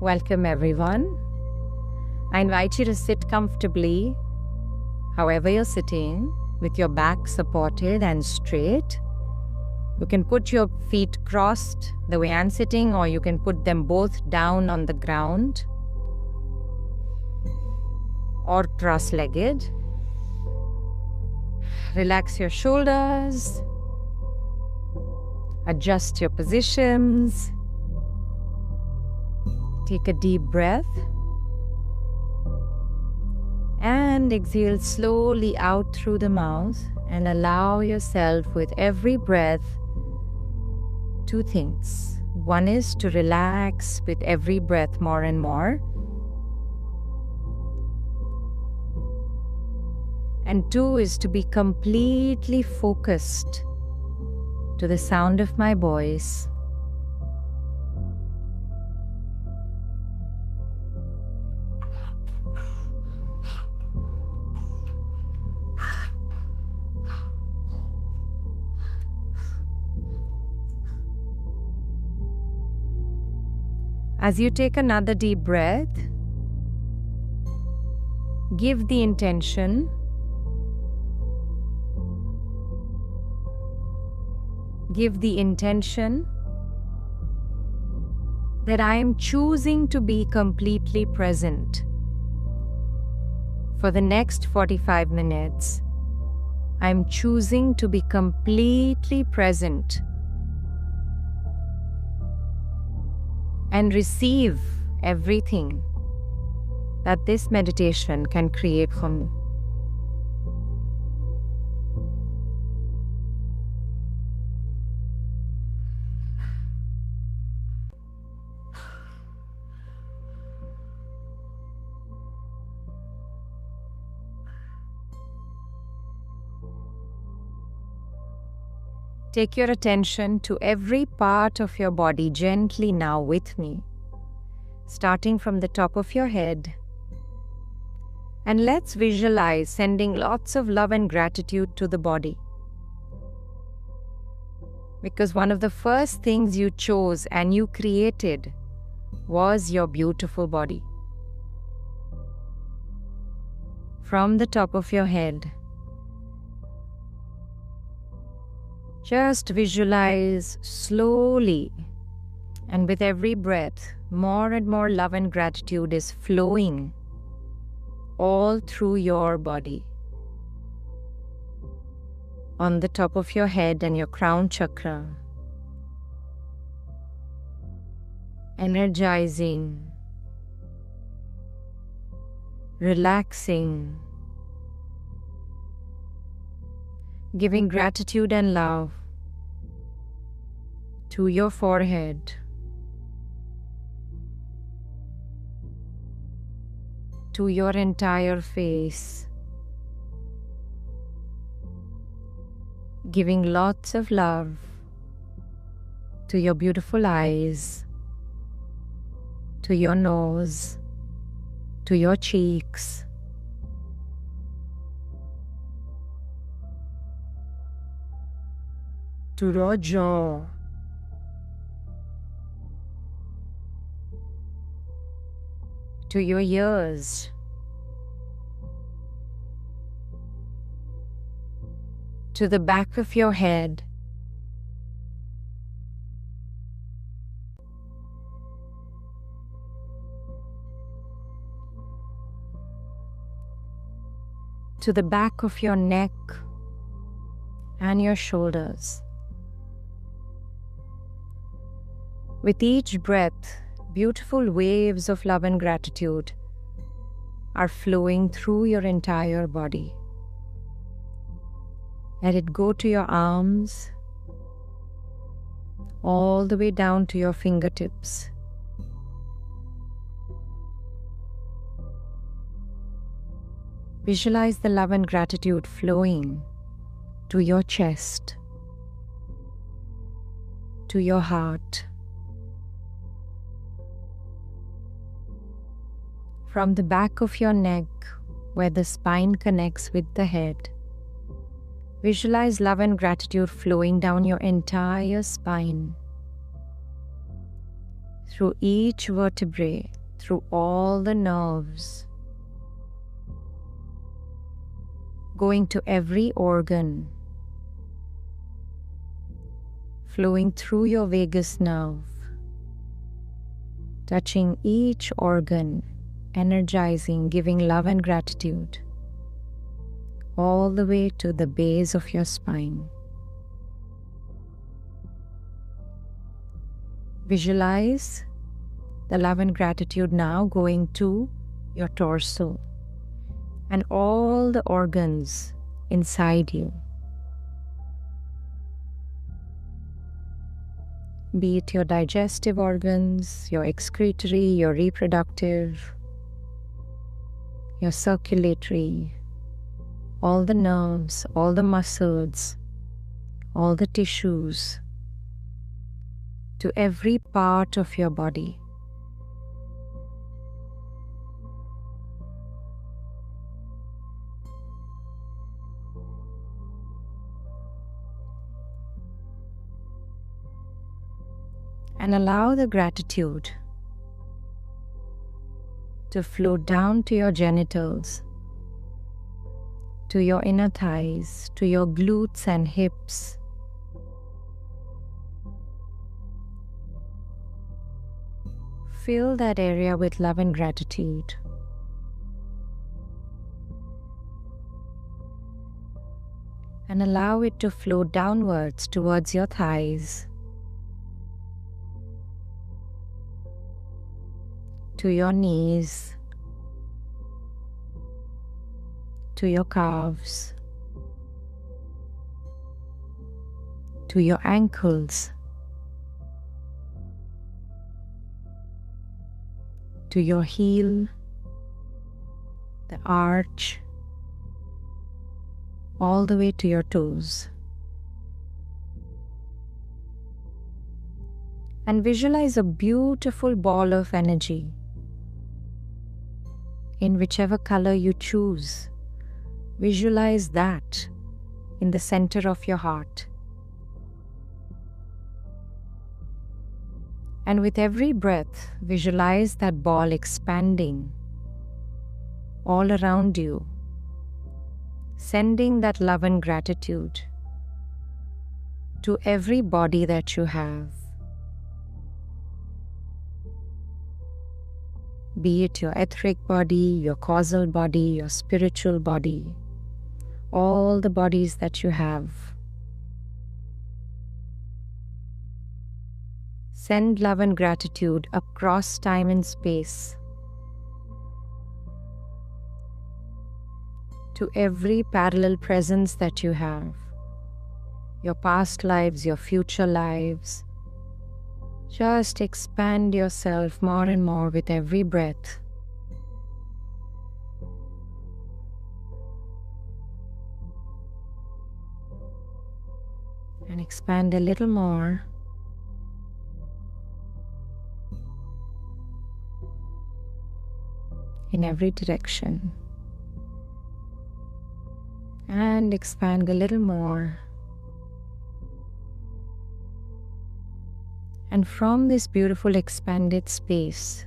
Welcome everyone. I invite you to sit comfortably, however you're sitting, with your back supported and straight. You can put your feet crossed the way I'm sitting, or you can put them both down on the ground, or cross-legged. Relax your shoulders. Adjust your positions. Take a deep breath. And exhale slowly out through the mouth, and allow yourself with every breath two things. One is to relax with every breath more and more. And two is to be completely focused to the sound of my voice. As you take another deep breath, give the intention that I am choosing to be completely present. For the next 45 minutes, I am choosing to be completely present and receive everything that this meditation can create for me. Take your attention to every part of your body gently now with me, starting from the top of your head. And let's visualize sending lots of love and gratitude to the body. Because one of the first things you chose and you created was your beautiful body. From the top of your head, just visualize slowly, and with every breath, more and more love and gratitude is flowing all through your body. On the top of your head and your crown chakra, energizing, relaxing, giving gratitude and love to your forehead, to your entire face, giving lots of love to your beautiful eyes, to your nose, to your cheeks, to your jaw, to your ears, to the back of your head, to the back of your neck and your shoulders. With each breath, beautiful waves of love and gratitude are flowing through your entire body. Let it go to your arms, all the way down to your fingertips. Visualize the love and gratitude flowing to your chest, to your heart. From the back of your neck, where the spine connects with the head, visualize love and gratitude flowing down your entire spine. through each vertebrae, through all the nerves, going to every organ, flowing through your vagus nerve, touching each organ, energizing, giving love and gratitude, all the way to the base of your spine. Visualize the love and gratitude now going to your torso and all the organs inside you. Be it your digestive organs, your excretory, your reproductive, your circulatory, all the nerves, all the muscles, all the tissues, to every part of your body. And allow the gratitude to flow down to your genitals, to your inner thighs, to your glutes and hips. Fill that area with love and gratitude. And allow it to flow downwards towards your thighs, to your knees, to your calves, to your ankles, to your heel, the arch, all the way to your toes. And visualize a beautiful ball of energy in whichever color you choose. Visualize that in the center of your heart. And with every breath, visualize that ball expanding all around you, sending that love and gratitude to every body that you have. Be it your etheric body, your causal body, your spiritual body, all the bodies that you have. Send love and gratitude across time and space to every parallel presence that you have, your past lives, your future lives. Just expand yourself more and more with every breath. And expand a little more. In every direction. And expand a little more. And from this beautiful expanded space,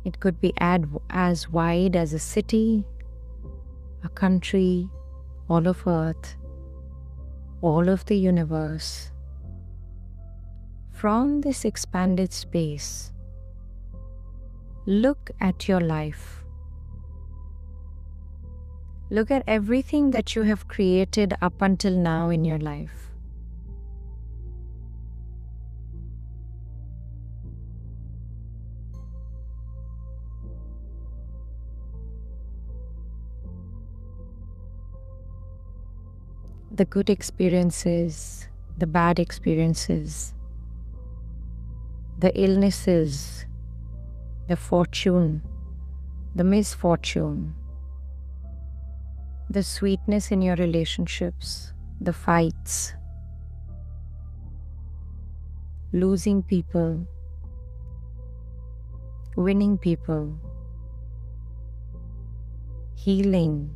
it could be as wide as a city, a country, all of Earth, all of the universe. From this expanded space, look at your life. Look at everything that you have created up until now in your life. The good experiences, the bad experiences, the illnesses, the fortune, the misfortune, the sweetness in your relationships, the fights, losing people, winning people, healing,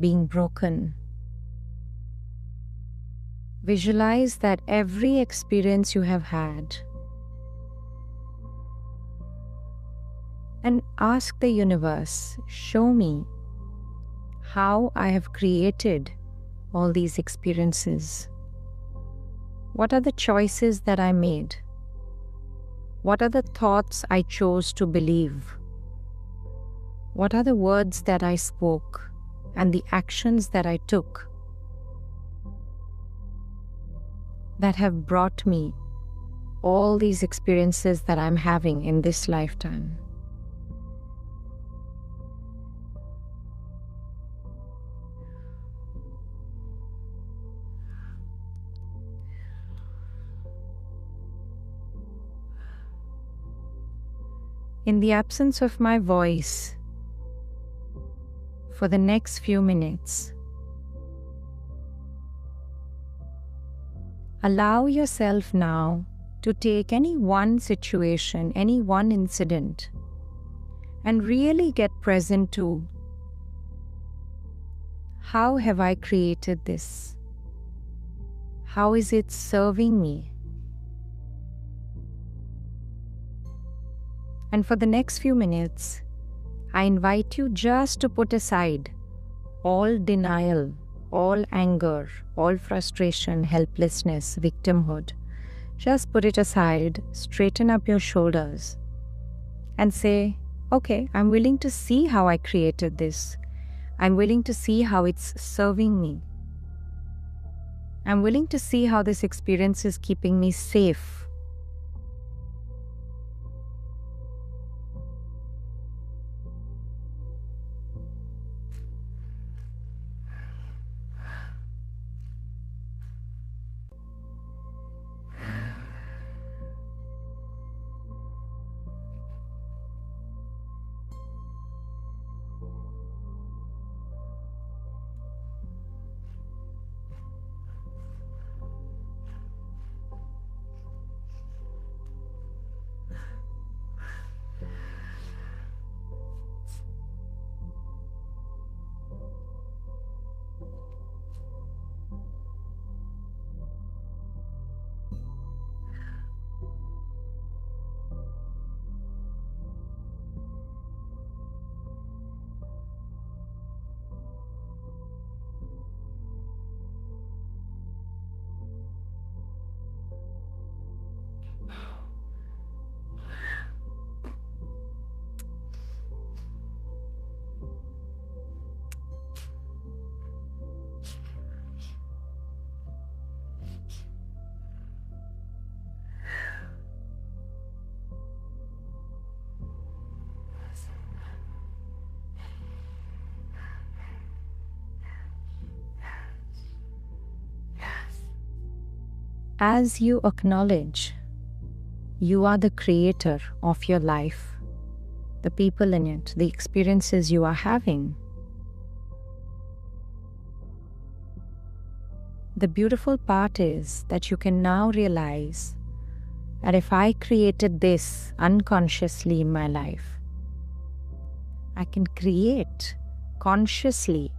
being broken, Visualize that every experience you have had, and ask the universe, show me how I have created all these experiences. What are the choices that I made? What are the thoughts I chose to believe? What are the words that I spoke and the actions that I took that have brought me all these experiences that I'm having in this lifetime? In the absence of my voice, for the next few minutes, allow yourself now to take any one situation, any one incident, and really get present to how have I created this? How is it serving me? And for the next few minutes, I invite you just to put aside all denial, all anger, all frustration, helplessness, victimhood. Just put it aside, straighten up your shoulders, and say, okay, I'm willing to see how I created this. I'm willing to see how it's serving me. I'm willing to see how this experience is keeping me safe. As you acknowledge you are the creator of your life, the people in it, the experiences you are having, the beautiful part is that you can now realize that if I created this unconsciously in my life, I can create consciously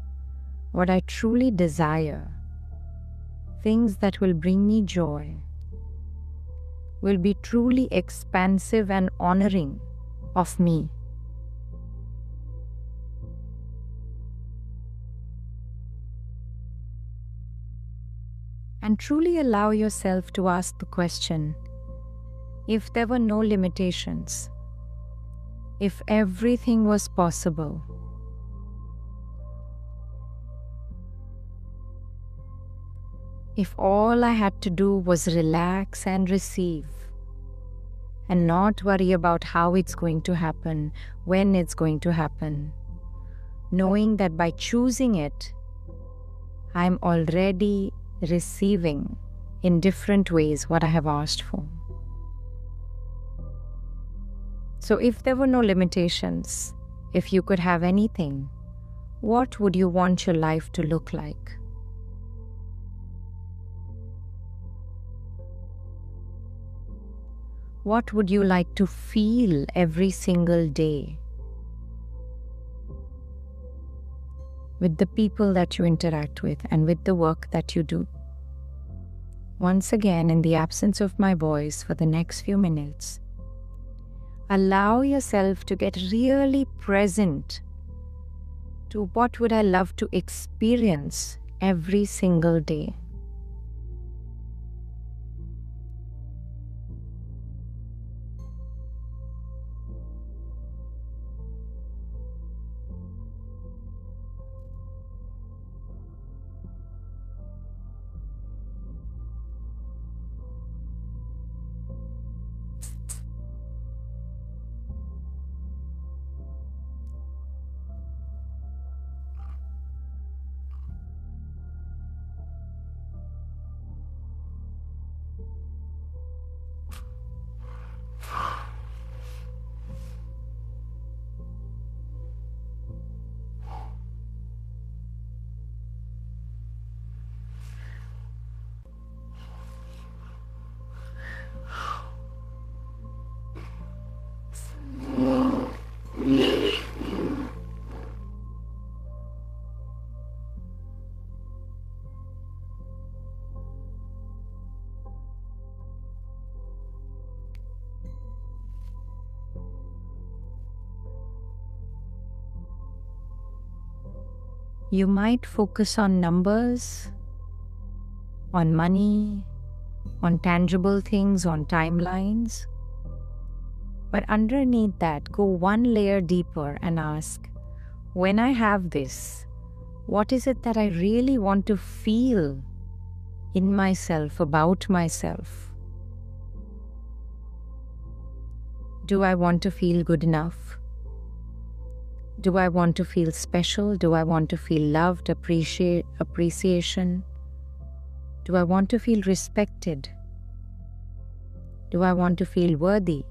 what I truly desire. Things that will bring me joy, will be truly expansive and honoring of me. And truly allow yourself to ask the question, if there were no limitations, if everything was possible, if all I had to do was relax and receive, and not worry about how it's going to happen, when it's going to happen, knowing that by choosing it, I'm already receiving in different ways what I have asked for. So if there were no limitations, if you could have anything, what would you want your life to look like? What would you like to feel every single day with the people that you interact with and with the work that you do? Once again, in the absence of my voice for the next few minutes, allow yourself to get really present to what would I love to experience every single day. You might focus on numbers, on money, on tangible things, on timelines. But underneath that, go one layer deeper and ask, when I have this, what is it that I really want to feel in myself, about myself? Do I want to feel good enough? Do I want to feel special? Do I want to feel loved, appreciation? Do I want to feel respected? Do I want to feel worthy?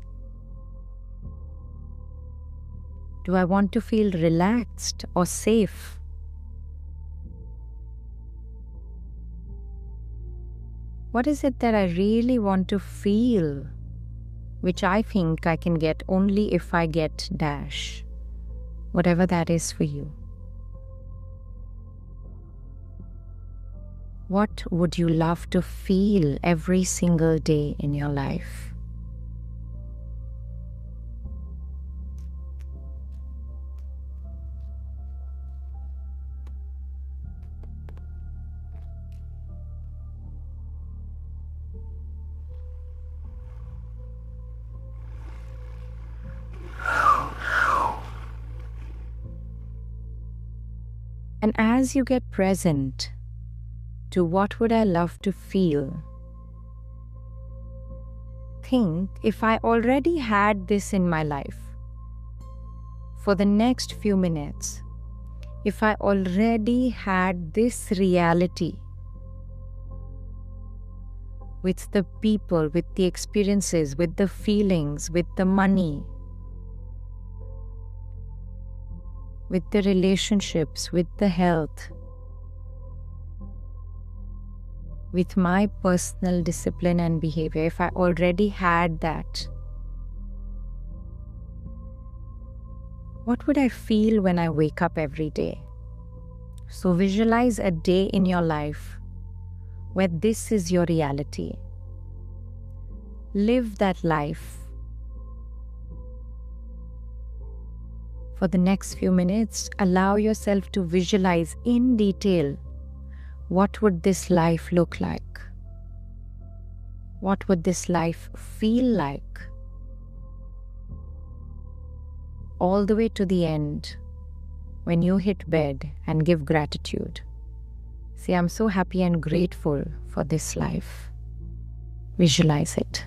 Do I want to feel relaxed or safe? What is it that I really want to feel, which I think I can get only if I get dash? Whatever that is for you. What would you love to feel every single day in your life? And as you get present to what would I love to feel, think, if I already had this in my life, for the next few minutes, if I already had this reality with the people, with the experiences, with the feelings, with the money, with the relationships, with the health, with my personal discipline and behavior, if I already had that, what would I feel when I wake up every day? So visualize a day in your life where this is your reality. Live that life. For the next few minutes, allow yourself to visualize in detail, what would this life look like? What would this life feel like? All the way to the end, when you hit bed and give gratitude. Say, I'm so happy and grateful for this life. Visualize it.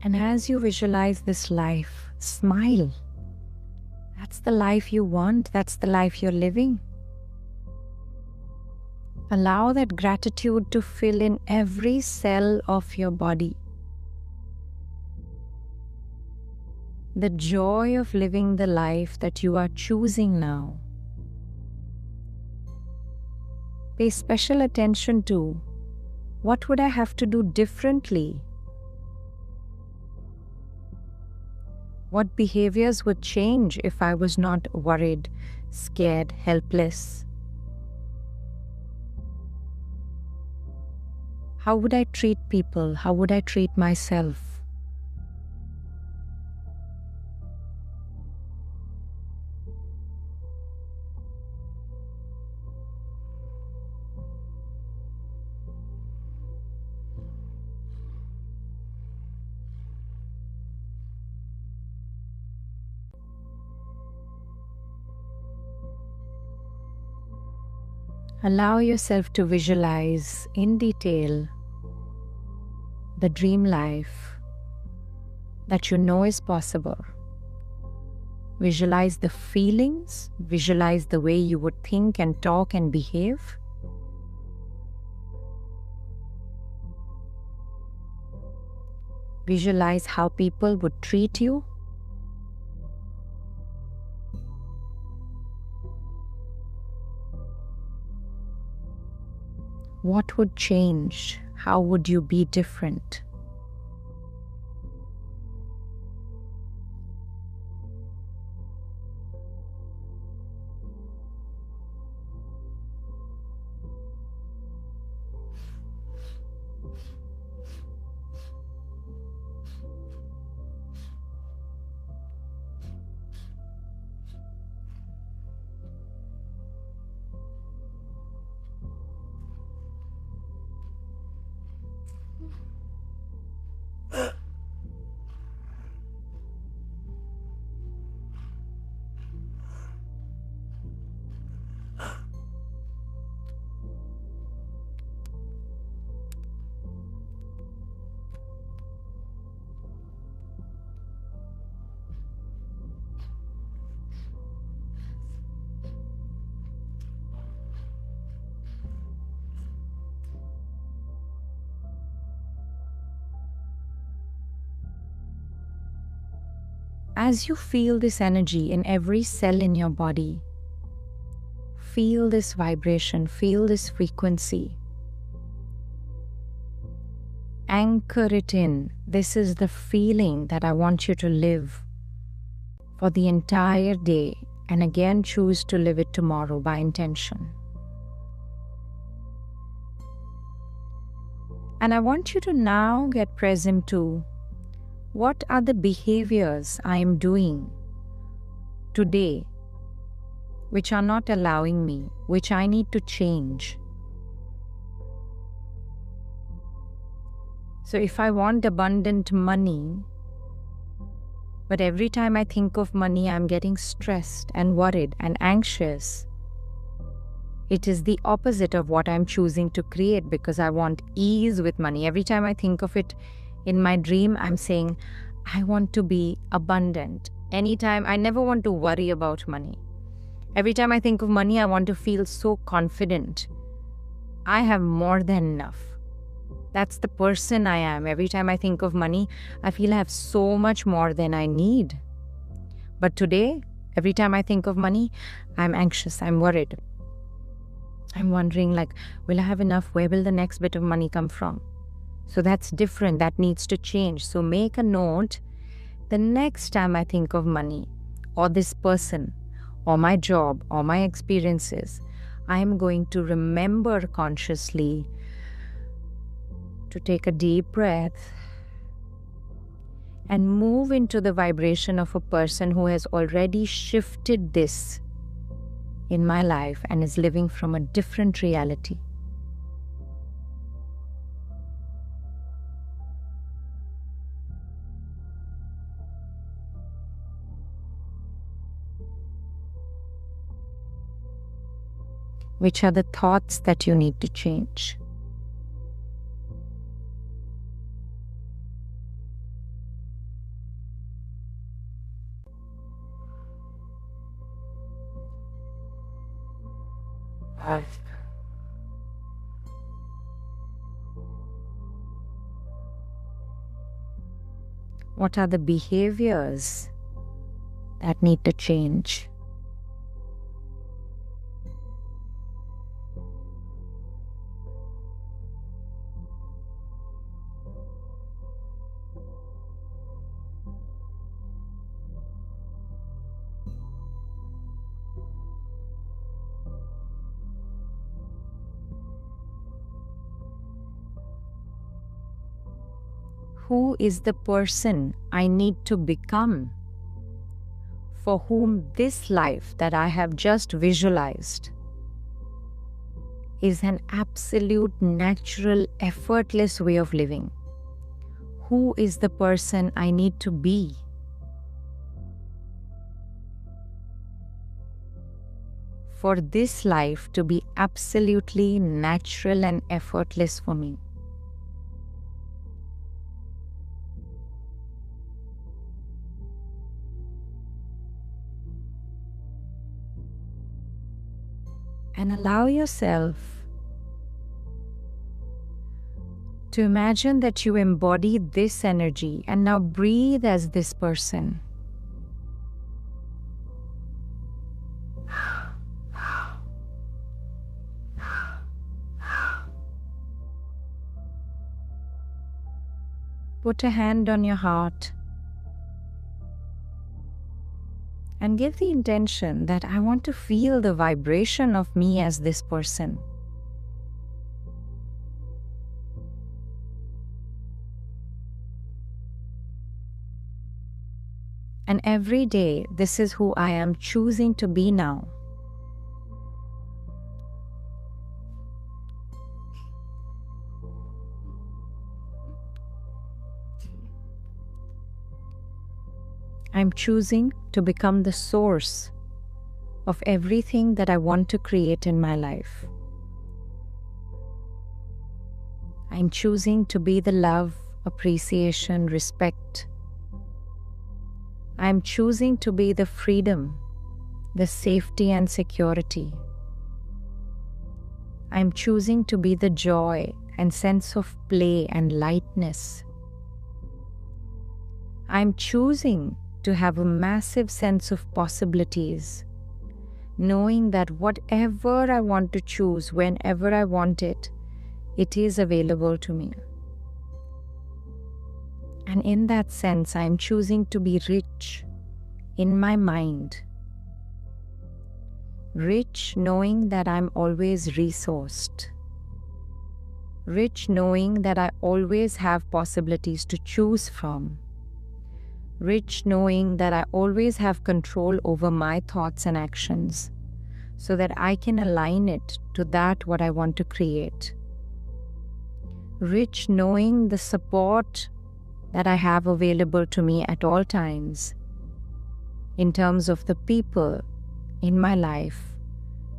And as you visualize this life, smile. That's the life you want. That's the life you're living. Allow that gratitude to fill in every cell of your body. The joy of living the life that you are choosing now. Pay special attention to what would I have to do differently? What behaviors would change if I was not worried, scared, helpless? How would I treat people? How would I treat myself? Allow yourself to visualize in detail the dream life that you know is possible. Visualize the feelings, visualize the way you would think and talk and behave. Visualize how people would treat you. What would change? How would you be different? As you feel this energy in every cell in your body, feel this vibration, feel this frequency. Anchor it in. This is the feeling that I want you to live for the entire day, and again choose to live it tomorrow by intention. And I want you to now get present to what are the behaviors I am doing today which are not allowing me, which I need to change. So if I want abundant money, but every time I think of money, I'm getting stressed and worried and anxious, it is the opposite of what I'm choosing to create, because I want ease with money. Every time I think of it in my dream, I'm saying, I want to be abundant. Anytime, I never want to worry about money. Every time I think of money, I want to feel so confident. I have more than enough. That's the person I am. Every time I think of money, I feel I have so much more than I need. But today, every time I think of money, I'm anxious, I'm worried. I'm wondering, like, will I have enough? Where will the next bit of money come from? So that's different. That needs to change. So make a note. The next time I think of money or this person or my job or my experiences, I am going to remember consciously to take a deep breath and move into the vibration of a person who has already shifted this in my life and is living from a different reality. Which are the thoughts that you need to change? What are the behaviors that need to change? Who is the person I need to become for whom this life that I have just visualized is an absolute, natural, effortless way of living? Who is the person I need to be for this life to be absolutely natural and effortless for me? And allow yourself to imagine that you embody this energy and now breathe as this person. Put a hand on your heart and give the intention that I want to feel the vibration of me as this person. And every day, this is who I am choosing to be now. I'm choosing to become the source of everything that I want to create in my life. I'm choosing to be the love, appreciation, respect. I'm choosing to be the freedom, the safety and security. I'm choosing to be the joy and sense of play and lightness. I'm choosing to have a massive sense of possibilities, knowing that whatever I want to choose, whenever I want it, it is available to me. And in that sense, I am choosing to be rich in my mind. Rich knowing that I'm always resourced. Rich knowing that I always have possibilities to choose from. Rich knowing that I always have control over my thoughts and actions so that I can align it to that what I want to create. Rich knowing the support that I have available to me at all times in terms of the people in my life,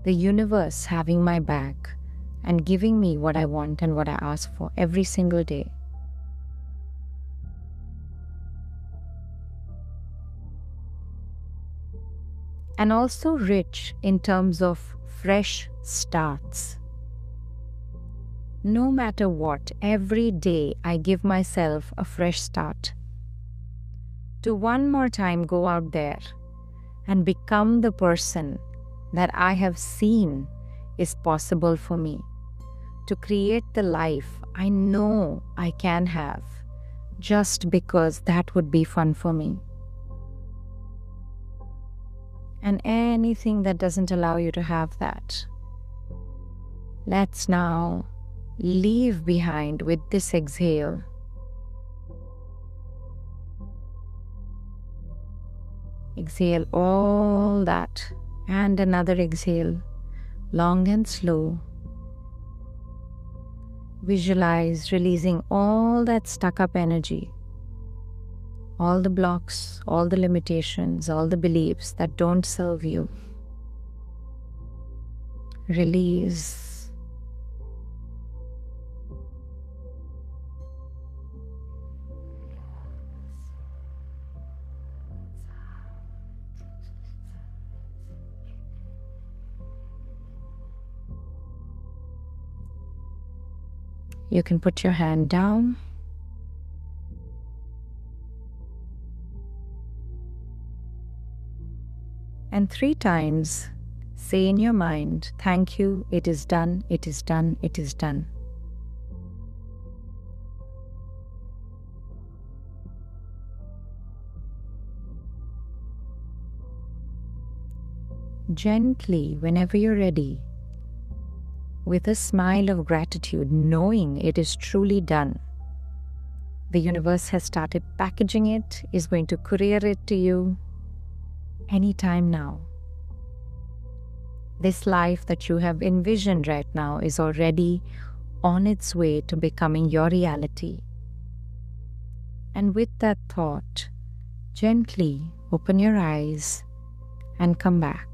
the universe having my back and giving me what I want and what I ask for every single day. And also rich in terms of fresh starts. No matter what, every day I give myself a fresh start. To one more time go out there and become the person that I have seen is possible for me, to create the life I know I can have, just because that would be fun for me. And anything that doesn't allow you to have that, let's now leave behind with this exhale. Exhale all that, and another exhale, long and slow. Visualize releasing all that stuck up energy, all the blocks, all the limitations, all the beliefs that don't serve you. Release. You can put your hand down. And 3 times say in your mind, thank you, it is done, it is done, it is done. Gently, whenever you're ready, with a smile of gratitude, knowing it is truly done. The universe has started packaging it, is going to courier it to you anytime now. This life that you have envisioned right now is already on its way to becoming your reality. And with that thought, gently open your eyes and come back.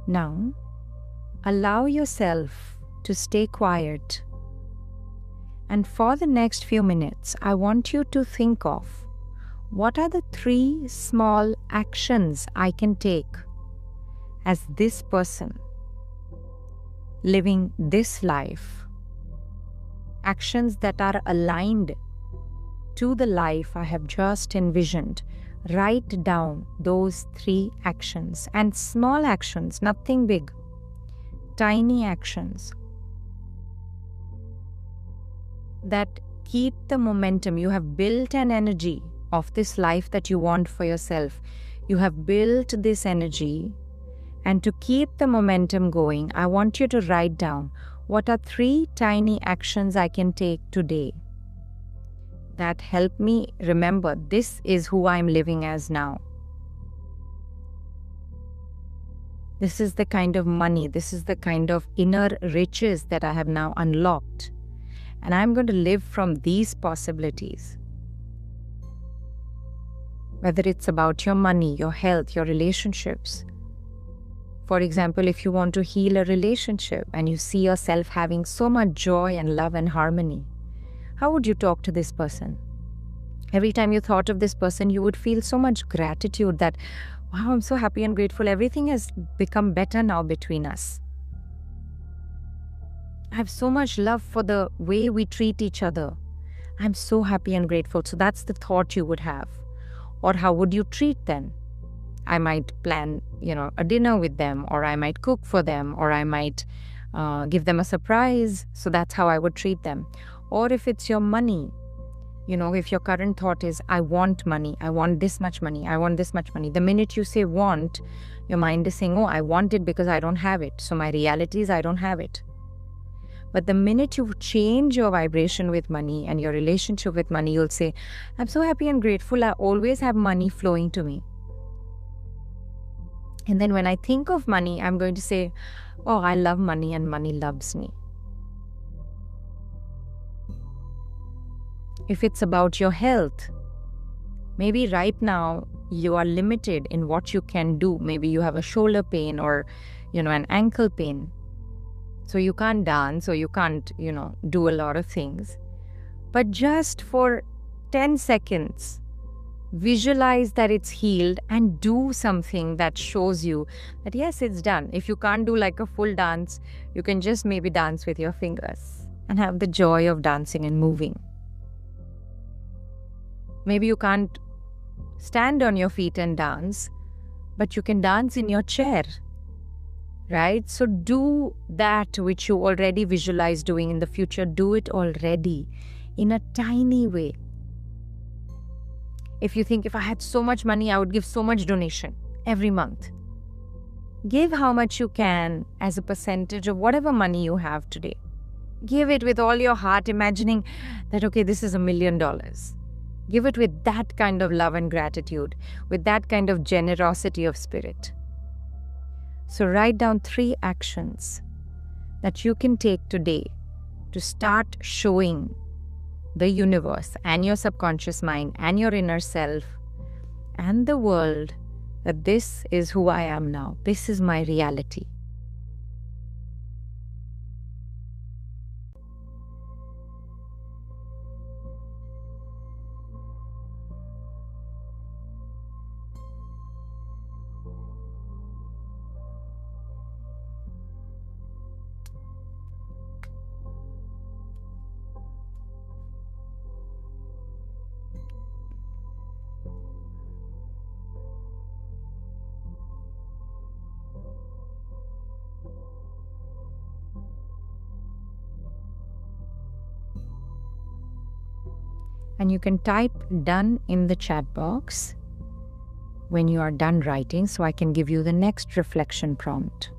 Now, allow yourself to stay quiet. And for the next few minutes, I want you to think of what are the 3 small actions I can take as this person living this life. Actions that are aligned to the life I have just envisioned. Write down those 3 actions, and small actions, nothing big, tiny actions that keep the momentum. You have built an energy of this life that you want for yourself. You have built this energy, and to keep the momentum going, I want you to write down what are 3 tiny actions I can take today that help me remember this is who I'm living as now. This is the kind of money, this is the kind of inner riches that I have now unlocked. And I'm going to live from these possibilities. Whether it's about your money, your health, your relationships. For example, if you want to heal a relationship and you see yourself having so much joy and love and harmony, how would you talk to this person? Every time you thought of this person, you would feel so much gratitude that, wow, I'm so happy and grateful. Everything has become better now between us. I have so much love for the way we treat each other. I'm so happy and grateful. So that's the thought you would have. Or how would you treat them? I might plan, a dinner with them, or I might cook for them, or I might give them a surprise. So that's how I would treat them. Or if it's your money, if your current thought is, I want money, I want this much money, I want this much money. The minute you say want, your mind is saying, oh, I want it because I don't have it. So my reality is I don't have it. But the minute you change your vibration with money and your relationship with money, you'll say, I'm so happy and grateful. I always have money flowing to me. And then when I think of money, I'm going to say, oh, I love money and money loves me. If it's about your health, maybe right now you are limited in what you can do. Maybe you have a shoulder pain or, an ankle pain. So you can't dance or you can't, do a lot of things. But just for 10 seconds, visualize that it's healed and do something that shows you that yes, it's done. If you can't do like a full dance, you can just maybe dance with your fingers and have the joy of dancing and moving. Maybe you can't stand on your feet and dance, but you can dance in your chair, right? So do that which you already visualize doing in the future. Do it already in a tiny way. If you think, if I had so much money, I would give so much donation every month. Give how much you can as a percentage of whatever money you have today. Give it with all your heart, imagining that, okay, this is $1 million. Give it with that kind of love and gratitude, with that kind of generosity of spirit. So write down 3 actions that you can take today to start showing the universe and your subconscious mind and your inner self and the world that this is who I am now. This is my reality. And you can type done in the chat box when you are done writing, so I can give you the next reflection prompt.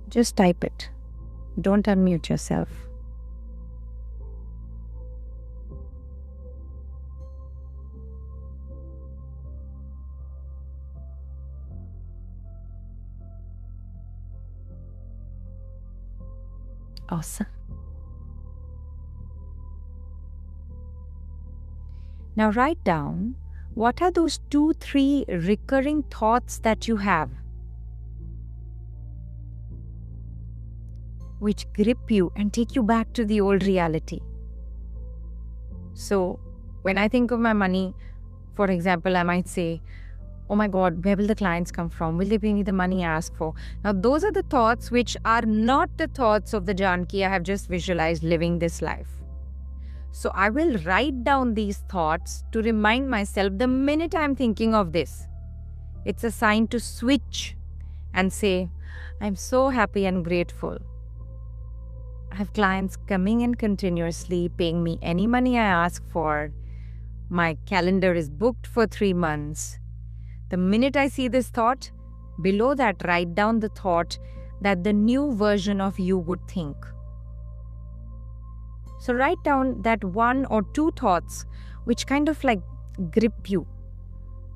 Just type it. Don't unmute yourself. Awesome. Now write down, what are those 2-3 recurring thoughts that you have which grip you and take you back to the old reality. So when I think of my money, for example, I might say, oh my God, where will the clients come from? Will they pay me the money I ask for? Now, those are the thoughts which are not the thoughts of the Janki I have just visualized living this life. So I will write down these thoughts to remind myself the minute I'm thinking of this, it's a sign to switch and say, I'm so happy and grateful. I have clients coming in continuously, paying me any money I ask for. My calendar is booked for 3 months. The minute I see this thought, below that write down the thought that the new version of you would think. So write down that 1 or 2 thoughts which kind of like grip you.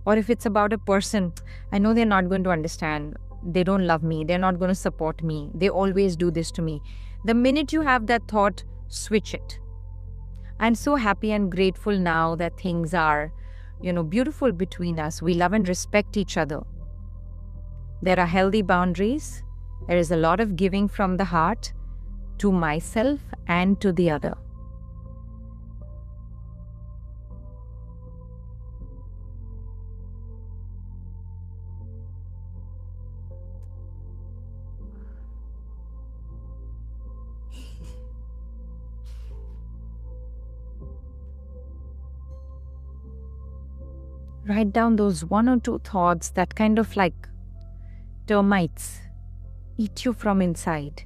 Or if it's about a person, I know they're not going to understand. They don't love me. They're not going to support me. They always do this to me. The minute you have that thought, switch it. I'm so happy and grateful now that things are beautiful between us. We love and respect each other. There are healthy boundaries. There is a lot of giving from the heart to myself and to the other. Write down those 1 or 2 thoughts that kind of like termites eat you from inside.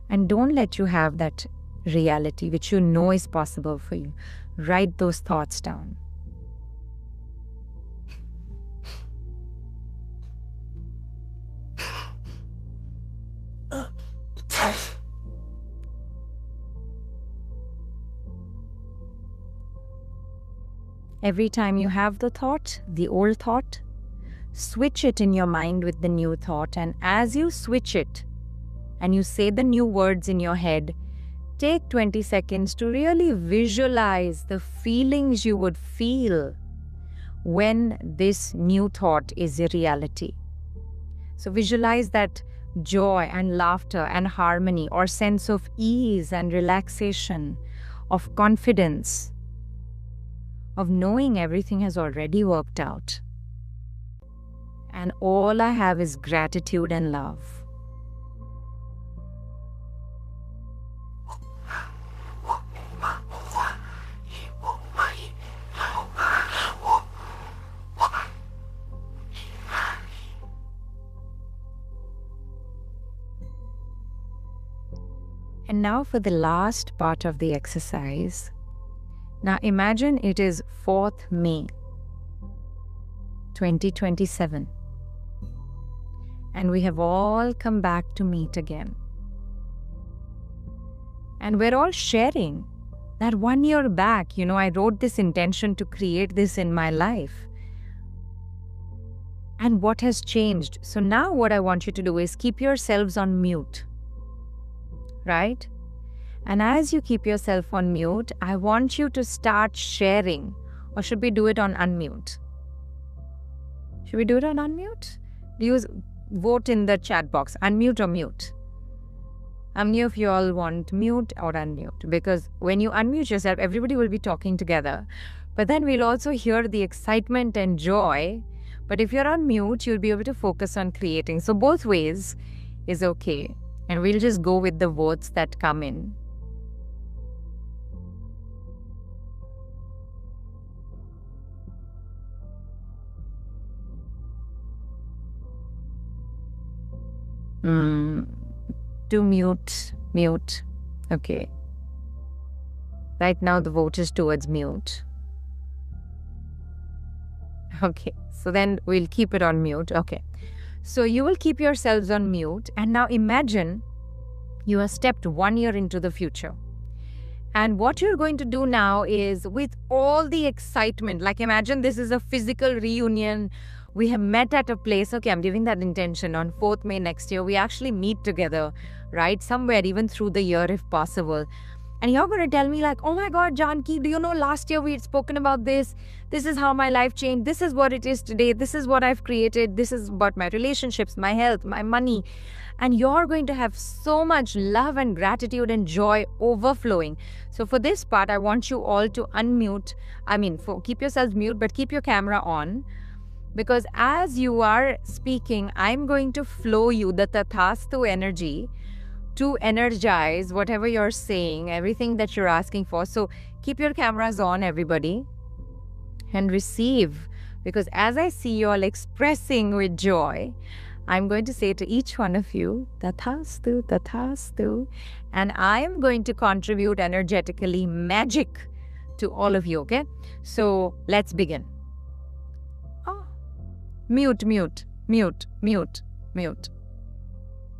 And don't let you have that reality which you know is possible for you. Write those thoughts down. Every time you have the thought, the old thought, switch it in your mind with the new thought. And as you switch it and you say the new words in your head, take 20 seconds to really visualize the feelings you would feel when this new thought is a reality. So visualize that joy and laughter and harmony, or sense of ease and relaxation, of confidence, of knowing everything has already worked out. And all I have is gratitude and love. And now for the last part of the exercise. Now imagine it is 4th May 2027. And we have all come back to meet again. And we're all sharing that 1 year back, I wrote this intention to create this in my life. And what has changed? So now what I want you to do is keep yourselves on mute. Right? And as you keep yourself on mute, I want you to start sharing. Or should we do it on unmute? Should we do it on unmute? Vote in the chat box. Unmute or mute? Unmute if you all want mute or unmute. Because when you unmute yourself, everybody will be talking together. But then we'll also hear the excitement and joy. But if you're on mute, you'll be able to focus on creating. So both ways is okay. And we'll just go with the votes that come in. To mute. Okay. Right now the vote is towards mute. Okay. So then we'll keep it on mute. Okay. So you will keep yourselves on mute. And now imagine you have stepped 1 year into the future. And what you're going to do now is, with all the excitement, like imagine this is a physical reunion. We have met at a place. Okay, I'm giving that intention on 4th May next year. We actually meet together, right? Somewhere, even through the year if possible. And you're going to tell me like, oh my God, Janki, do you know last year we had spoken about this? This is how my life changed. This is what it is today. This is what I've created. This is about my relationships, my health, my money. And you're going to have so much love and gratitude and joy overflowing. So for this part, I want you all to unmute. Keep yourselves mute, but keep your camera on. Because as you are speaking, I'm going to flow you the Tathastu energy to energize whatever you're saying, everything that you're asking for. So keep your cameras on, everybody, and receive. Because as I see you all expressing with joy, I'm going to say to each one of you, Tathastu, Tathastu. And I am going to contribute energetically magic to all of you, okay? So let's begin. Oh, mute.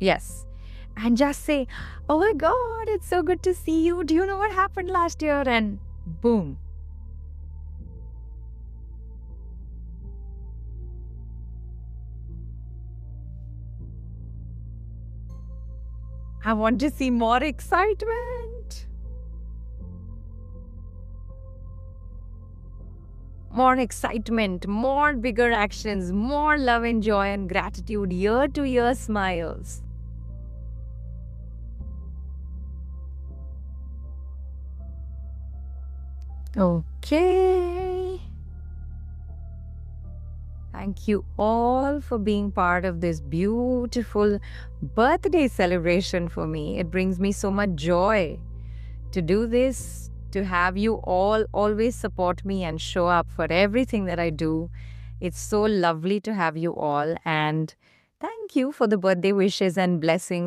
Yes. And just say, oh my God, it's so good to see you. Do you know what happened last year? And boom. I want to see more excitement. More excitement, more bigger actions, more love and joy and gratitude, year-to-year smiles. Okay. Thank you all for being part of this beautiful birthday celebration for me. It brings me so much joy to do this, to have you all always support me and show up for everything that I do. It's so lovely to have you all, and thank you for the birthday wishes and blessings.